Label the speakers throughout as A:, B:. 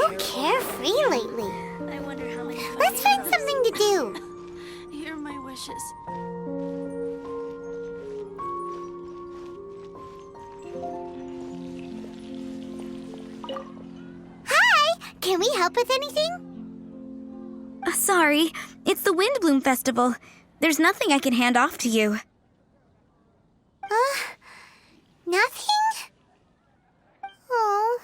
A: so carefree lately.
B: I wonder how many.
A: Let's find something to do.
B: Here are my wishes.
A: Hi! Can we help with anything?
C: Sorry, it's the Windblume Festival. There's nothing I can hand off to you.
A: Nothing? Oh.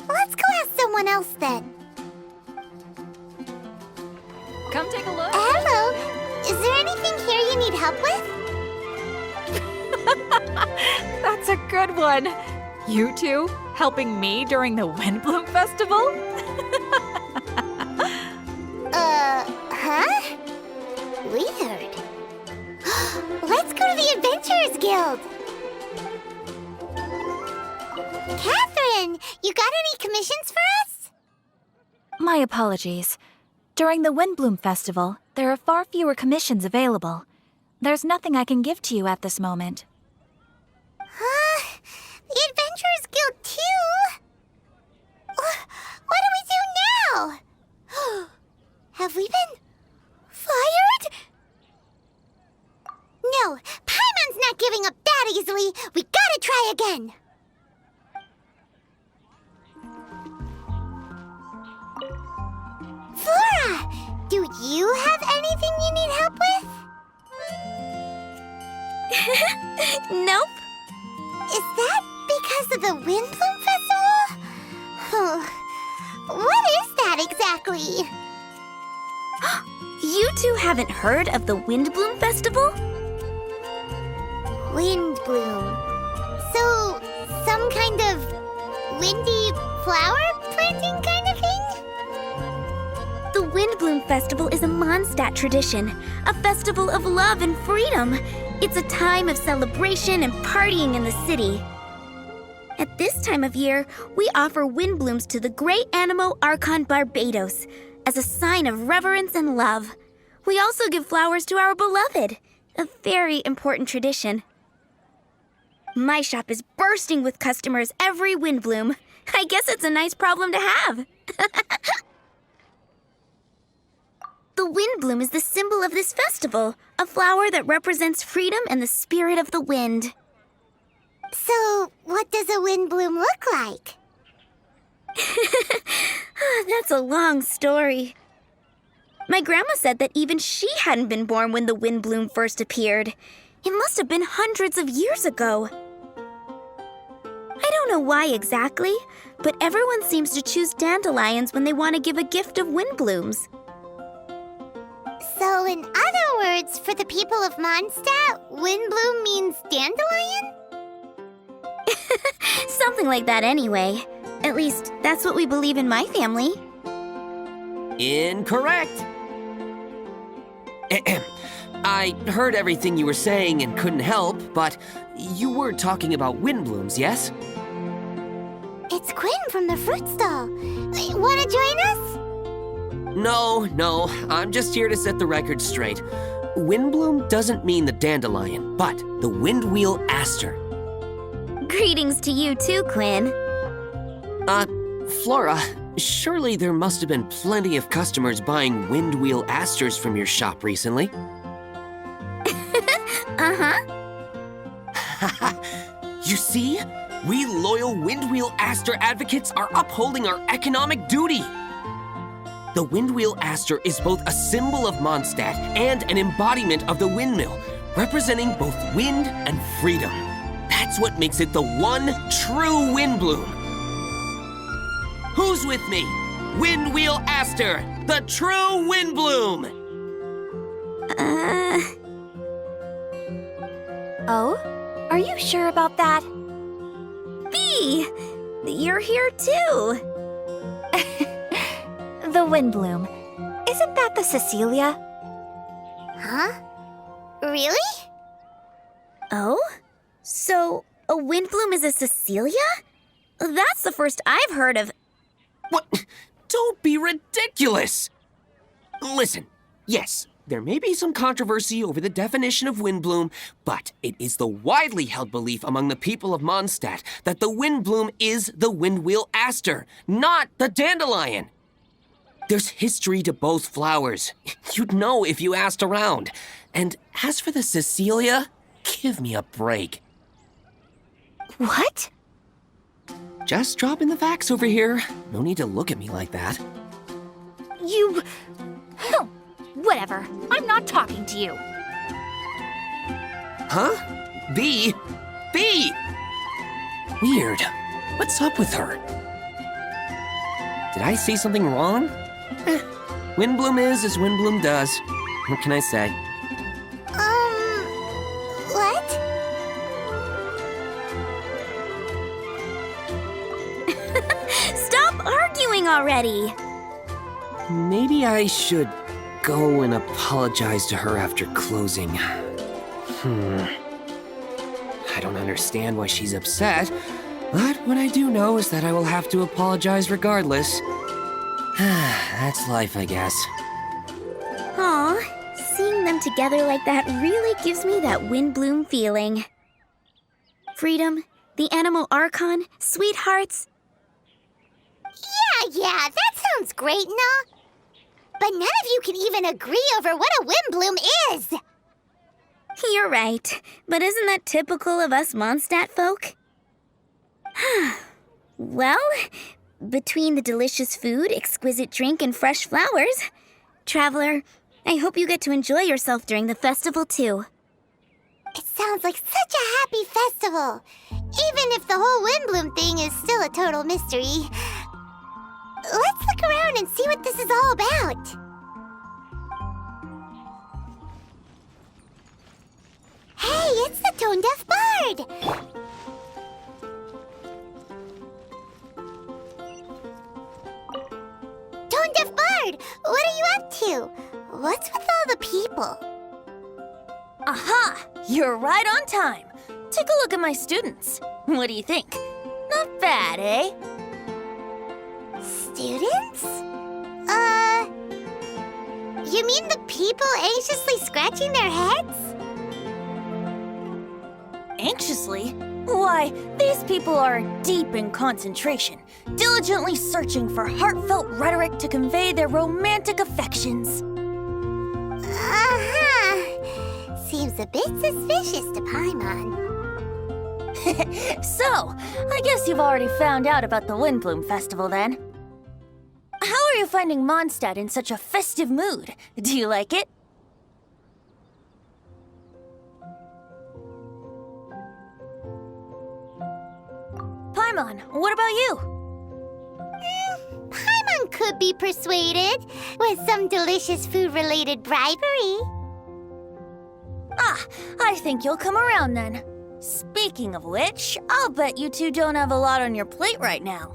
A: Let's go ask someone else then.
D: Come take a look.
A: Hello. Is there anything here you need help with?
D: That's a good one. You two helping me during the Windblume Festival?
A: Huh? Weird. Let's go to the Adventurers Guild. Catherine, you got any commissions for us?
E: My apologies. During the Windblume Festival, there are far fewer commissions available. There's nothing I can give to you at this moment.
A: The Adventurers Guild too? What do we do now? Have we been fired? No, Paimon's not giving up that easily. We gotta try again. Flora, do you have anything you need help with?
C: Nope.
A: Is that because of the Windblume Festival? What is that exactly?
C: You two haven't heard of the Windblume Festival?
A: Windblume. So, some kind of windy flower planting kind of thing?
C: The Windblume Festival is a Mondstadt tradition, a festival of love and freedom. It's a time of celebration and partying in the city. At this time of year, we offer windblooms to the great Animo Archon Barbados as a sign of reverence and love. We also give flowers to our beloved, a very important tradition. My shop is bursting with customers every Windblume. I guess it's a nice problem to have. The Windblume is the symbol of this festival, a flower that represents freedom and the spirit of the wind.
A: So, what does a windbloom look like?
C: That's a long story. My grandma said that even she hadn't been born when the Windblume first appeared. It must have been hundreds of years ago. I don't know why exactly, but everyone seems to choose dandelions when they want to give a gift of windblooms.
A: So, in other words, for the people of Mondstadt, windbloom means dandelion?
C: Something like that anyway. At least, that's what we believe in my family.
F: Incorrect. I heard everything you were saying and couldn't help, but you were talking about windblooms, yes?
A: It's Quinn from the fruit stall. Want to join us?
F: No, I'm just here to set the record straight. Windbloom doesn't mean the dandelion, but the windwheel aster.
C: Greetings to you too, Quinn.
F: Flora, surely there must have been plenty of customers buying windwheel asters from your shop recently.
C: Uh-huh.
F: You see? We loyal windwheel aster advocates are upholding our economic duty. The windwheel aster is both a symbol of Mondstadt and an embodiment of the windmill, representing both wind and freedom. That's what makes it the one true windbloom. Who's with me? Windwheel aster, the true windbloom!
E: Oh? Are you sure about that?
C: Bee! You're here too.
E: The Windblume. Isn't that the Cecilia?
A: Huh? Really?
C: Oh? So, a windbloom is a Cecilia? That's the first I've heard of.
F: What? Don't be ridiculous! Listen, yes, There may be some controversy over the definition of Windblume, but it is the widely held belief among the people of Mondstadt that the Windblume is the Windwheel Aster, not the dandelion. There's history to both flowers. You'd know if you asked around. And as for the Cecilia, give me a break.
C: What?
F: Just dropping the facts over here. No need to look at me like that.
C: You... Oh, whatever. I'm not talking to you.
F: Huh? Bee? Bee! Weird. What's up with her? Did I say something wrong? Windblume is as Windblume does. What can I say?
A: What?
C: Stop arguing already!
F: Maybe I should go and apologize to her after closing. I don't understand why she's upset, but what I do know is that I will have to apologize regardless. That's life, I guess.
C: Aw, seeing them together like that really gives me that Windblume feeling. Freedom, the Animal Archon, sweethearts.
A: Yeah, that sounds great, no? But none of you can even agree over what a Windblume is!
C: You're right, but isn't that typical of us Mondstadt folk? Well, between the delicious food, exquisite drink, and fresh flowers, Traveler, I hope you get to enjoy yourself during the festival too.
A: It sounds like such a happy festival, even if the whole Windblume thing is still a total mystery. Let's look around and see what this is all about. Hey, it's the Tone-Deaf Bard! Tone-Deaf Bard, what are you up to? What's with all the people?
G: Aha! You're right on time. Take a look at my students. What do you think? Not bad, eh?
A: Students? You mean the people anxiously scratching their heads?
G: Anxiously? Why, these people are deep in concentration, diligently searching for heartfelt rhetoric to convey their romantic affections.
A: Uh-huh. Seems a bit suspicious to Paimon.
G: So, I guess you've already found out about the Windblume Festival then. How are you finding Mondstadt in such a festive mood? Do you like it? Paimon, what about you?
A: Paimon could be persuaded with some delicious food-related bribery.
G: Ah, I think you'll come around then. Speaking of which, I'll bet you two don't have a lot on your plate right now.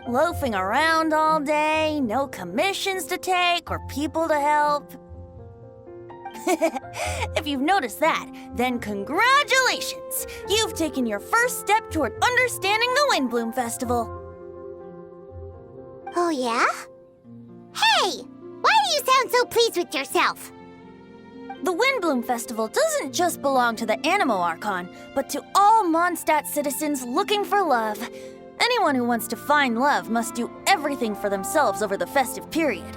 G: Loafing around all day, no commissions to take or people to help. If you've noticed that, then congratulations! You've taken your first step toward understanding the Windblume Festival.
A: Oh, yeah? Hey! Why do you sound so pleased with yourself?
G: The Windblume Festival doesn't just belong to the Animal Archon, but to all Mondstadt citizens looking for love. Anyone who wants to find love must do everything for themselves over the festive period.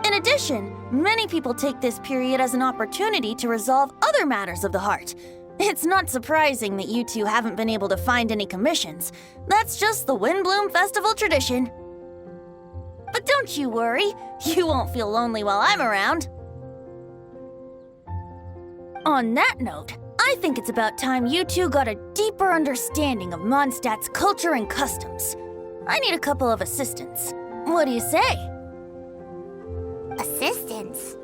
G: In addition, many people take this period as an opportunity to resolve other matters of the heart. It's not surprising that you two haven't been able to find any commissions. That's just the Windblume Festival tradition. But don't you worry, you won't feel lonely while I'm around. On that note, I think it's about time you two got a deeper understanding of Mondstadt's culture and customs. I need a couple of assistants. What do you say?
A: Assistance?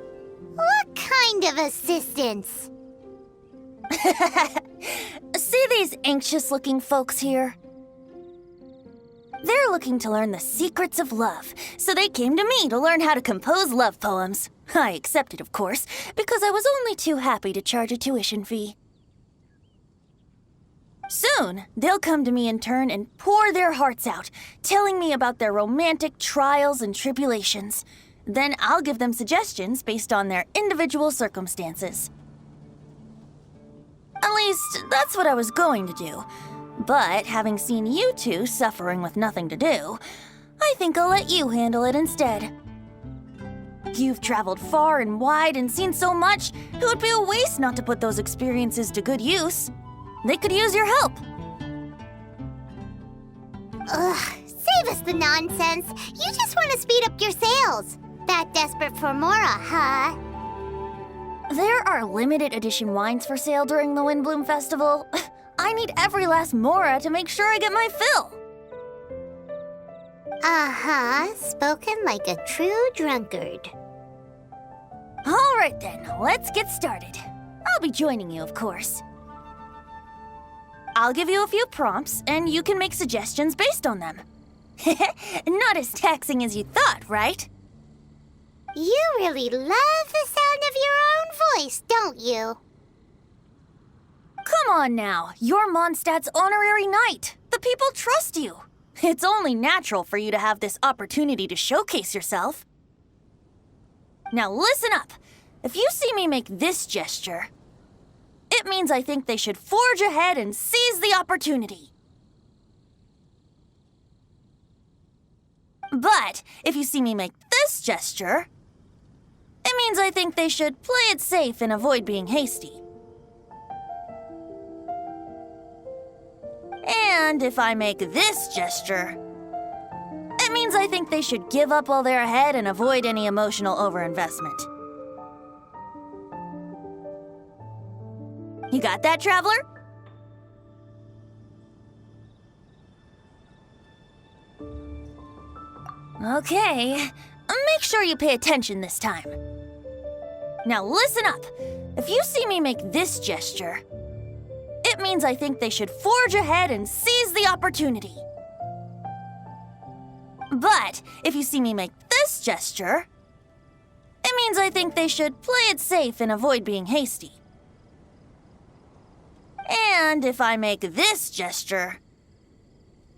A: What kind of assistance?
G: See these anxious-looking folks here? They're looking to learn the secrets of love, so they came to me to learn how to compose love poems. I accepted, of course, because I was only too happy to charge a tuition fee. Soon, they'll come to me in turn and pour their hearts out, telling me about their romantic trials and tribulations. Then I'll give them suggestions based on their individual circumstances. At least, that's what I was going to do. But having seen you two suffering with nothing to do, I think I'll let you handle it instead. You've traveled far and wide and seen so much, it would be a waste not to put those experiences to good use. They could use your help.
A: Ugh, save us the nonsense. You just want to speed up your sales. That desperate for Mora, huh?
G: There are limited edition wines for sale during the Windblume Festival. I need every last Mora to make sure I get my fill.
A: Uh-huh, spoken like a true drunkard.
G: All right then, let's get started. I'll be joining you, of course. I'll give you a few prompts, and you can make suggestions based on them. Not as taxing as you thought, right?
A: You really love the sound of your own voice, don't you?
G: Come on now, you're Mondstadt's honorary knight. The people trust you. It's only natural for you to have this opportunity to showcase yourself. Now listen up. If you see me make this gesture, it means I think they should forge ahead and seize the opportunity. But if you see me make this gesture, it means I think they should play it safe and avoid being hasty. And if I make this gesture, it means I think they should give up while they're ahead and avoid any emotional overinvestment. You got that, Traveler? Okay, make sure you pay attention this time. Now listen up. If you see me make this gesture, it means I think they should forge ahead and seize the opportunity. But if you see me make this gesture, it means I think they should play it safe and avoid being hasty. And if I make this gesture,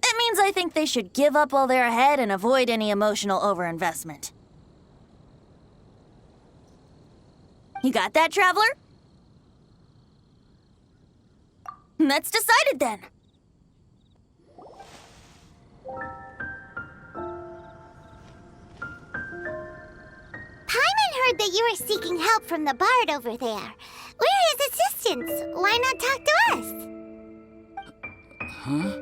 G: it means I think they should give up while they're ahead and avoid any emotional overinvestment. You got that, Traveler? That's decided then.
A: Paimon heard that you were seeking help from the bard over there. We're his assistants. Why not talk to us?
H: Huh?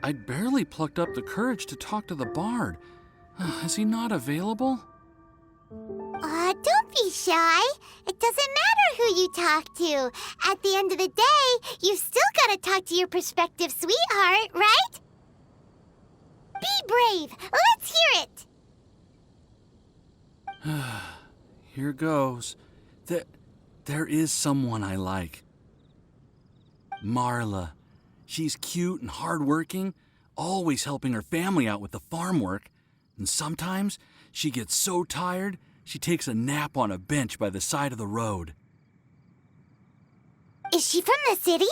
H: I'd barely plucked up the courage to talk to the bard. Is he not available?
A: Don't be shy. It doesn't matter who you talk to. At the end of the day, you've still got to talk to your prospective sweetheart, right? Be brave. Let's hear it.
H: Here goes. There is someone I like. Marla. She's cute and hardworking, always helping her family out with the farm work. And sometimes she gets so tired, she takes a nap on a bench by the side of the road.
A: Is she from the city?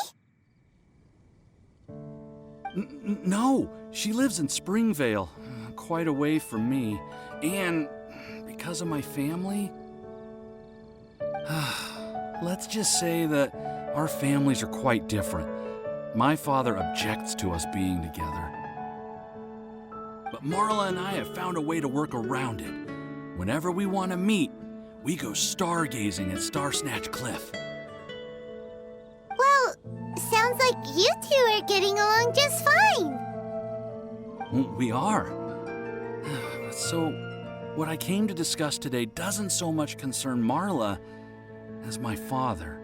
H: No, she lives in Springvale, quite away from me. And because of my family, let's just say that our families are quite different. My father objects to us being together. But Marla and I have found a way to work around it. Whenever we want to meet, we go stargazing at Starsnatch Cliff.
A: Well, sounds like you two are getting along just fine.
H: We are. So, what I came to discuss today doesn't so much concern Marla as my father.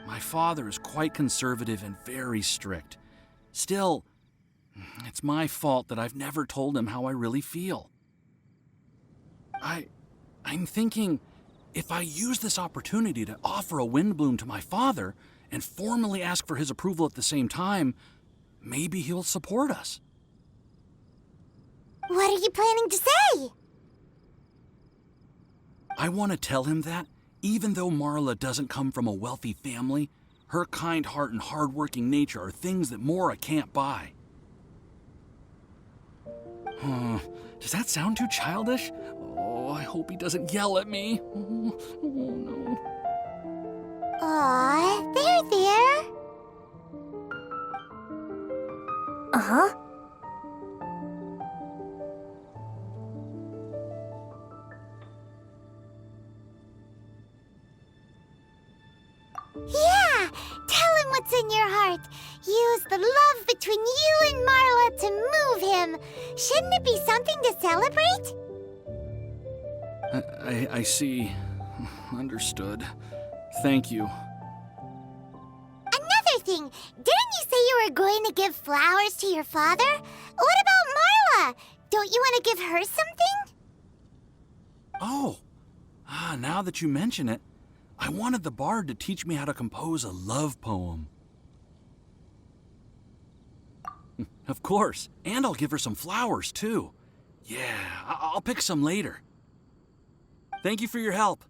H: My father is quite conservative and very strict. Still, it's my fault that I've never told him how I really feel. I'm thinking, if I use this opportunity to offer a Windblume to my father and formally ask for his approval at the same time, maybe he'll support us.
A: What are you planning to say?
H: I want to tell him that, even though Marla doesn't come from a wealthy family, Her kind heart and hard-working nature are things that Mora can't buy. Does that sound too childish? Oh, I hope he doesn't yell at me. Oh no.
A: Aw, there.
C: Uh-huh.
A: Yeah, tell him what's in your heart. Use the love between you and Marla to move him. Shouldn't it be something to celebrate?
H: I see. Understood. Thank you.
A: Another thing, didn't you say you were going to give flowers to your father? What about Marla? Don't you want to give her something?
H: Oh, now that you mention it, I wanted the bard to teach me how to compose a love poem. Of course, and I'll give her some flowers, too. Yeah, I'll pick some later. Thank you for your help.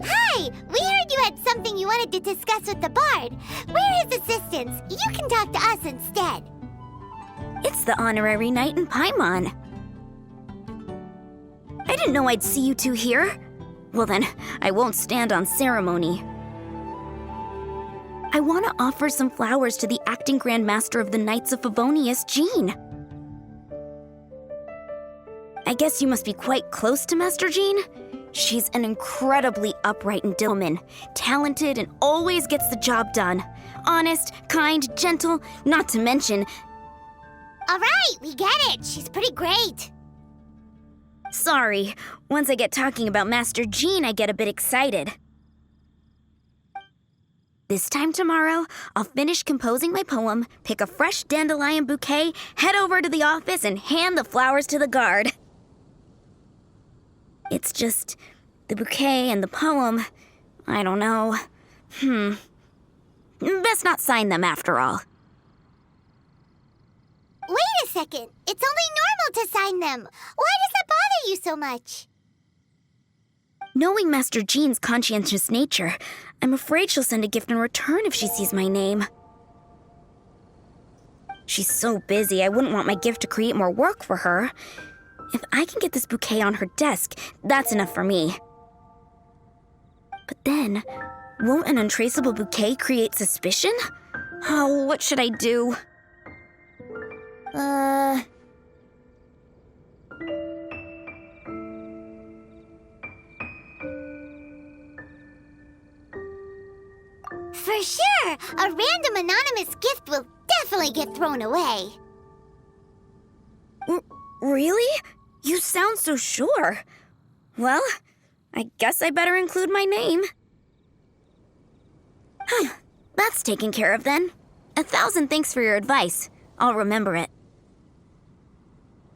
A: Hi, we heard you had something you wanted to discuss with the bard. We're his assistants. You can talk to us instead.
C: It's the honorary knight in Paimon. I didn't know I'd see you two here. Well then, I won't stand on ceremony. I want to offer some flowers to the acting Grand Master of the Knights of Favonius, Jean. I guess you must be quite close to Master Jean? She's an incredibly upright and woman, talented and always gets the job done. Honest, kind, gentle, not to mention...
A: All right, we get it. She's pretty great.
C: Sorry, once I get talking about Master Jean, I get a bit excited. This time tomorrow, I'll finish composing my poem, pick a fresh dandelion bouquet, head over to the office, and hand the flowers to the guard. It's just the bouquet and the poem, I don't know. Best not sign them after all.
A: Wait a second. It's only normal to sign them. Why does that bother you so much?
C: Knowing Master Jean's conscientious nature, I'm afraid she'll send a gift in return if she sees my name. She's so busy, I wouldn't want my gift to create more work for her. If I can get this bouquet on her desk, that's enough for me. But then, won't an untraceable bouquet create suspicion? Oh, what should I do?
A: For sure, a random anonymous gift will definitely get thrown away.
C: Really? You sound so sure. Well, I guess I better include my name. That's taken care of then. 1,000 thanks for your advice. I'll remember it.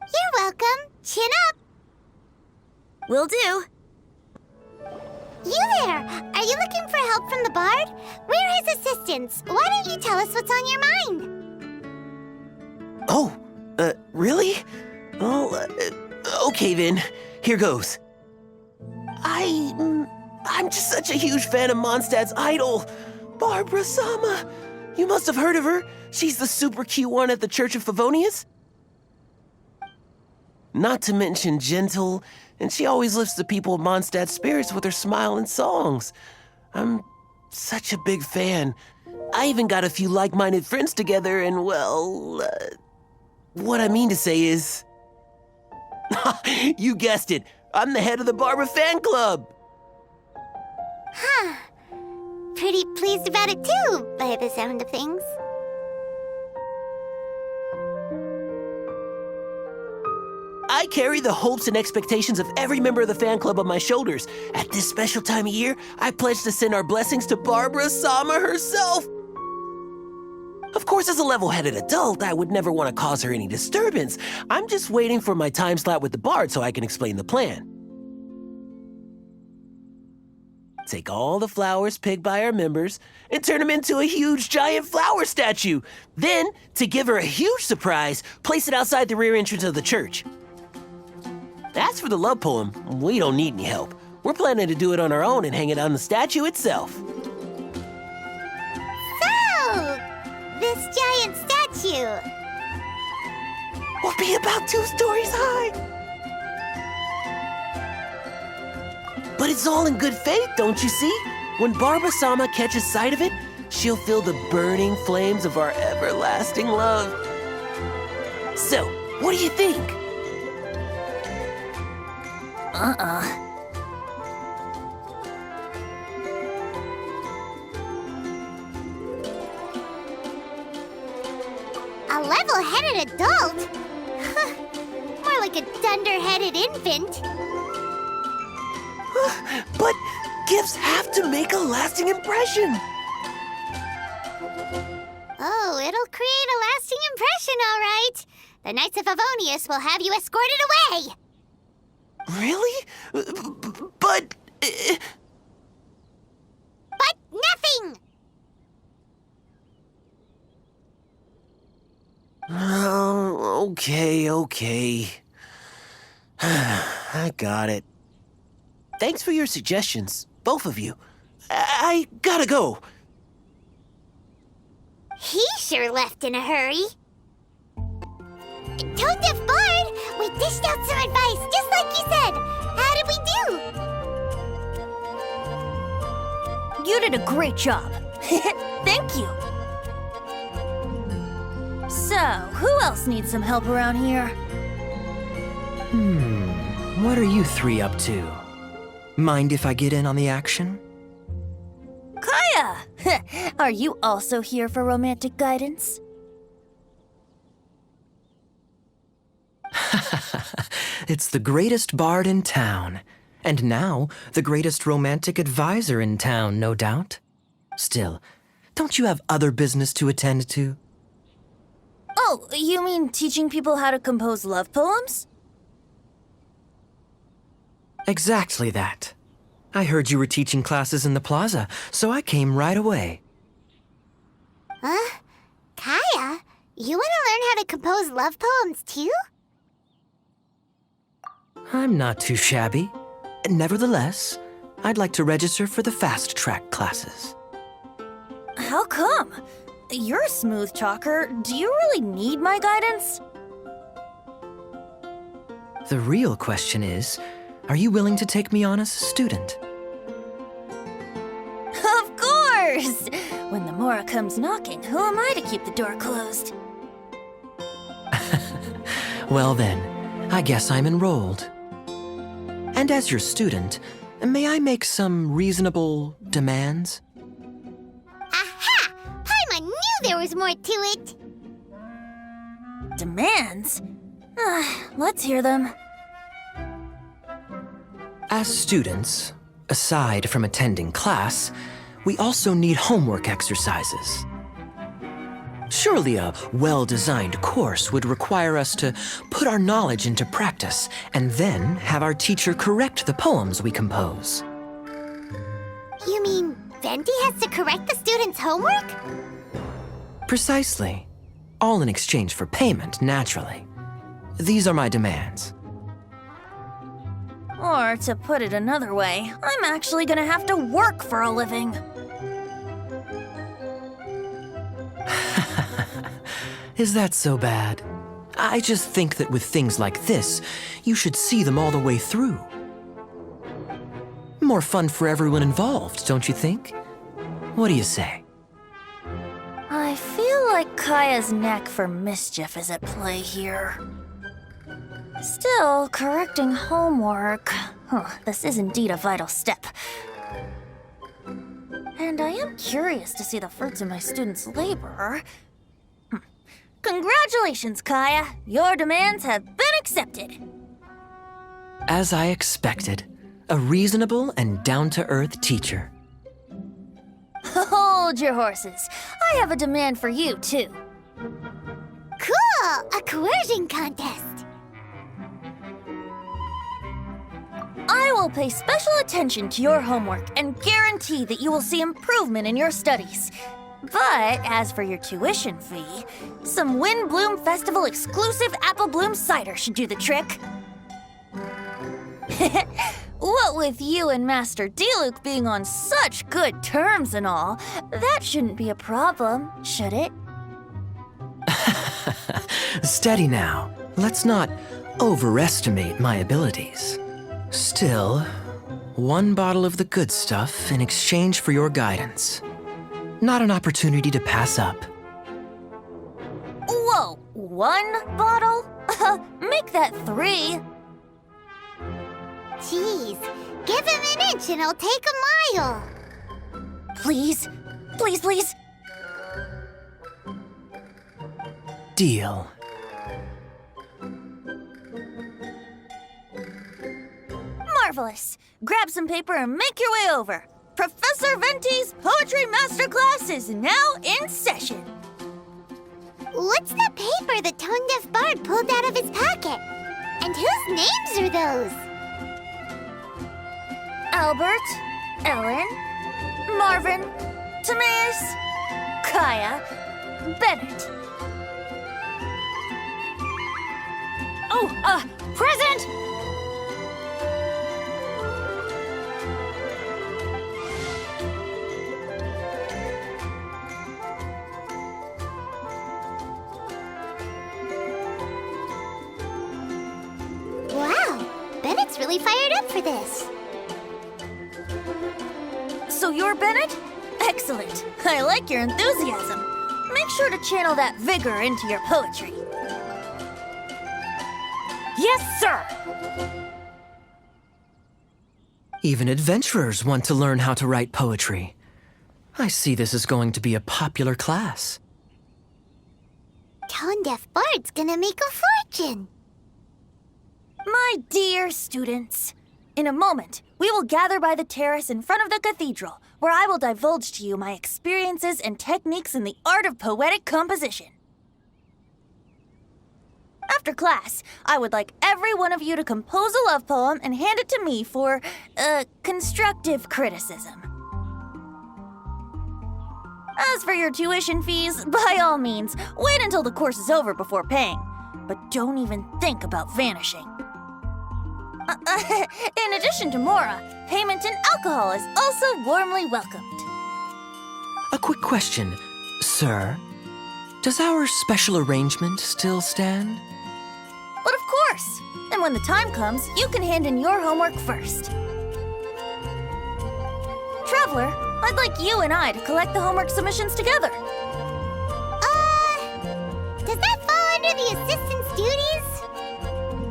A: You're welcome. Chin up.
C: Will do.
A: You there! Are you looking for help from the bard? We're his assistants. Why don't you tell us what's on your mind?
F: Oh, really? Well, okay then. Here goes. I'm just such a huge fan of Mondstadt's idol, Barbara Sama. You must have heard of her. She's the super cute one at the Church of Favonius. Not to mention gentle, and she always lifts the people of Mondstadt's spirits with her smile and songs. I'm such a big fan. I even got a few like-minded friends together, and well, what I mean to say is... You guessed it. I'm the head of the Barbara fan club.
A: Huh. Pretty pleased about it too, by the sound of things.
F: I carry the hopes and expectations of every member of the fan club on my shoulders. At this special time of year, I pledge to send our blessings to Barbara Sama herself. Of course, as a level-headed adult, I would never want to cause her any disturbance. I'm just waiting for my time slot with the bard so I can explain the plan. Take all the flowers picked by our members and turn them into a huge giant flower statue. Then, to give her a huge surprise, place it outside the rear entrance of the church. As for the love poem, we don't need any help.
I: We're planning to do it on our own and hang it on the statue itself.
A: So, this giant statue.
I: Will be about 2 stories high. But it's all in good faith, don't you see? When Barba-sama catches sight of it, she'll feel the burning flames of our everlasting love. So, what do you think?
A: A level-headed adult? More like a dunder-headed infant.
I: But gifts have to make a lasting impression.
A: Oh, it'll create a lasting impression, all right. The Knights of Favonius will have you escorted away.
I: Really? But...
A: But nothing!
I: Oh, okay. I got it. Thanks for your suggestions, both of you. I gotta go.
A: He sure left in a hurry. Toad Deaf Bard, we dished out some advice, just like you said. How did we do?
G: You did a great job. Thank you. So, who else needs some help around here?
J: What are you 3 up to? Mind if I get in on the action?
G: Kaya! Are you also here for romantic guidance?
J: It's the greatest bard in town. And now, the greatest romantic advisor in town, no doubt. Still, don't you have other business to attend to?
G: Oh, you mean teaching people how to compose love poems?
J: Exactly that. I heard you were teaching classes in the plaza, so I came right away.
A: Huh? Kaya, you want to learn how to compose love poems too?
J: I'm not too shabby. Nevertheless, I'd like to register for the fast track classes.
G: How come? You're a smooth talker. Do you really need my guidance?
J: The real question is, are you willing to take me on as a student?
G: Of course! When the Mora comes knocking, who am I to keep the door closed?
J: Well then, I guess I'm enrolled. And as your student, may I make some reasonable demands?
A: Aha! Paimon knew there was more to it.
G: Demands? Let's hear them.
J: As students, aside from attending class, we also need homework exercises. Surely a well-designed course would require us to put our knowledge into practice and then have our teacher correct the poems we compose.
A: You mean Venti has to correct the students' homework?
J: Precisely. All in exchange for payment, naturally. These are my demands.
G: Or, to put it another way, I'm actually gonna have to work for a living.
J: Is that so bad? I just think that with things like this, you should see them all the way through. More fun for everyone involved, don't you think? What do you say?
G: I feel like Kaya's knack for mischief is at play here. Still, correcting homework. This is indeed a vital step. And I am curious to see the fruits of my students' labor. Congratulations, Kaya! Your demands have been accepted!
J: As I expected, a reasonable and down-to-earth teacher.
G: Hold your horses. I have a demand for you, too.
A: Cool! A coercion contest.
G: I will pay special attention to your homework and guarantee that you will see improvement in your studies. But as for your tuition fee, some Windblume Festival exclusive Apple Bloom cider should do the trick. what with you and Master Diluc being on such good terms and all, that shouldn't be a problem, should it?
J: Steady now. Let's not overestimate my abilities. Still, one bottle of the good stuff in exchange for your guidance. Not an opportunity to pass up.
G: Whoa, one bottle? Make that 3.
A: Jeez, give him an inch and I'll take a mile.
G: Please, please, please.
J: Deal.
G: Marvelous. Grab some paper and make your way over. Professor Venti's Poetry Masterclass is now in session.
A: What's the paper the tone-deaf bard pulled out of his pocket? And whose names are those?
G: Albert, Ellen, Marvin, Timaeus, Kaya, Bennett.
D: Oh, present!
A: Wow, Bennett's really fired up for this.
G: So you're Bennett? Excellent. I like your enthusiasm. Make sure to channel that vigor into your poetry.
D: Yes, sir!
J: Even adventurers want to learn how to write poetry. I see this is going to be a popular class.
A: Tone-deaf bard's gonna make a fortune.
G: My dear students, in a moment, we will gather by the terrace in front of the cathedral, where I will divulge to you my experiences and techniques in the art of poetic composition. After class, I would like every one of you to compose a love poem and hand it to me for, constructive criticism. As for your tuition fees, by all means, wait until the course is over before paying. But don't even think about vanishing. In addition to Mora, payment in alcohol is also warmly welcomed.
J: A quick question, sir. Does our special arrangement still stand?
G: But of course! And when the time comes, you can hand in your homework first. Traveler, I'd like you and I to collect the homework submissions together.
A: Does that fall under the assistant's duties?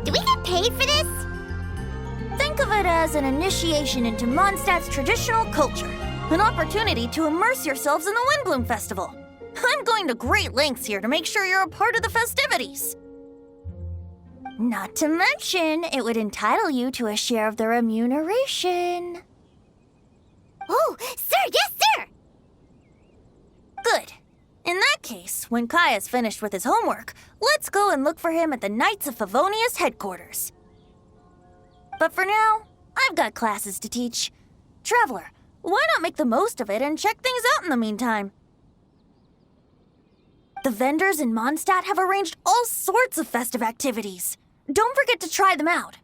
A: Do we get paid for this?
G: Think of it as an initiation into Mondstadt's traditional culture. An opportunity to immerse yourselves in the Windblume Festival. I'm going to great lengths here to make sure you're a part of the festivities. Not to mention, it would entitle you to a share of the remuneration.
A: Oh, sir, yes, sir!
G: Good. In that case, when Kaya's finished with his homework, let's go and look for him at the Knights of Favonius headquarters. But for now, I've got classes to teach. Traveler, why not make the most of it and check things out in the meantime? The vendors in Mondstadt have arranged all sorts of festive activities. Don't forget to try them out.